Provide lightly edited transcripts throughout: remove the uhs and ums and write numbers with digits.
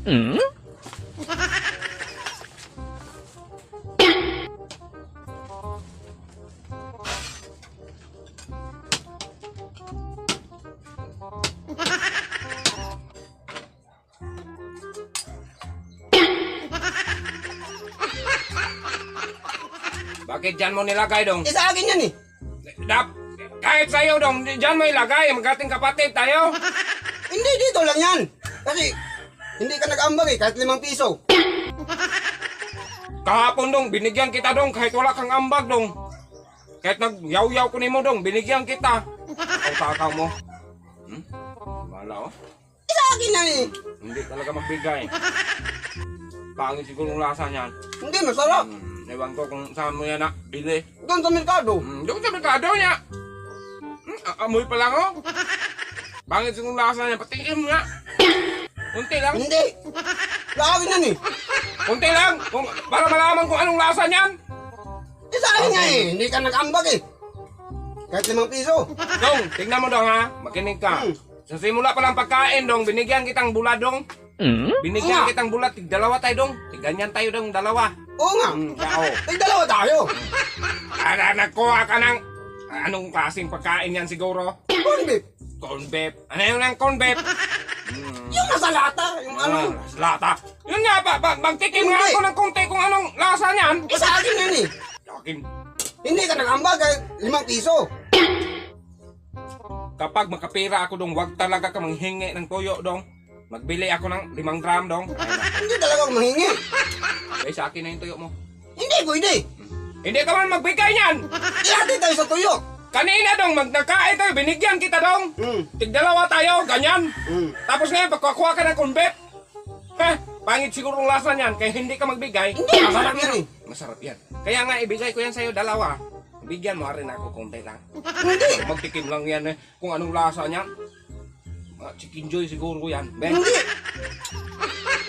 Bakit dyan mo nilagay dong? Sa akin yan eh. Kahit sa'yo dong, dyan mo ilagay. Magating kapatid tayo. Hindi, dito lang yan. Kasi, hindi ka nag-ambag eh, kahit 5 piso. Kahapon dong, binigyan kita dong. Kahit wala kang ambag dong. Kahit nag-yaw-yaw ko ni mo dong, binigyan kita. Takaw mo. Wala oh. Sa akin yan eh. Hindi talaga magbigay. Pangit siguro ang lasa niyan. Hindi, masarap. Ewan ko kung saan mo yan na bili. Doon sa merkado. Doon sa merkado niya. Amoy pa lang oh. Pangit siguro ang lasa niya, patikim nga. Kunti lang. Hindi. Sa akin yan eh. Kunti lang. Para malaman kung anong lasa niyan. Sa akin nga eh. Hindi ka nag-ambag eh. Kahit 5 piso. Dong, tignan mo dong ha. Makinig ka. Sa simula pa lang pagkain dong, binigyan kitang bulad dong. Binigyan kitang bulad, tig-dalawa tayo dong. Tig-ganyan tayo dong, dalawa. Oo nga. Kao. Ay, dalawa tayo. Nagkuha ka ng anong klaseng pagkain yan siguro? Corn beef. Corn beef. Ano yung ng corn beef? Yung nasa lata. Yung ano. Lata. Yun nga pa, magtikim nga Hindi. ako ng konti kung anong lasa niyan. Sa akin yan eh. Akin. Hindi ka nag-ambag kahit 5 piso. Kapag makapira ako dong, wag talaga ka manghingi ng tuyo dong. Magbili ako ng 5 gram dong. Hindi talaga ako mahingi. Ay, sa akin na yung tuyo mo. Hindi pwede. Hindi ka man magbigay niyan. Ihati tayo sa tuyo. Kanina dong, magnakain tayo, binigyan kita dong. Tig-dalawa tayo, ganyan. Tapos ngayon, pagkakuha ka ng corn beef. Pangit siguro ang lasa niyan, kaya hindi ka magbigay. Hindi, masarap yan eh. Masarap yan. Kaya nga, ibigay ko yan sa'yo, dalawa. Bigyan mo rin ako konti lang. Hindi. Magtikim lang yan eh, kung anong lasa niyan. Chicken joy siguro yan. Ben. Hindi.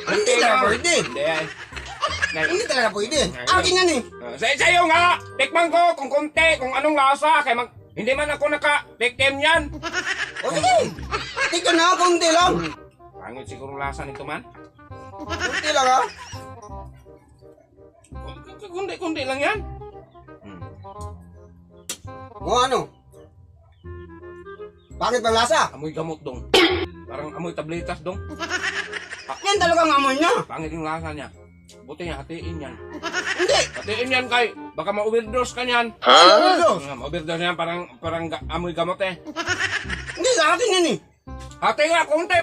Hindi talaga pwede. Hindi ay. Hindi talaga pwede. Akin yan eh. Sa'yo nga, tikman ko kung konti, kung anong lasa. Kaya hindi man ako naka-victim yan. O sige. Tika na, konti lang. Pangit siguro lasa nito man. Konti lang ha. Kundi lang yan. O ano? Bakit bang lasa? Amoy gamot dong. Parang amoy tabletas dong. Yan talagang amoy niya. Pangit yung lasa niya. Buti niya, hatiin yan. Hindi. Hatiin yan kay, baka ma-overdose ka niyan. Overdose? Ma-overdose yan, parang amoy gamot eh. Hindi, sa akin yan eh. Hati nga, konti.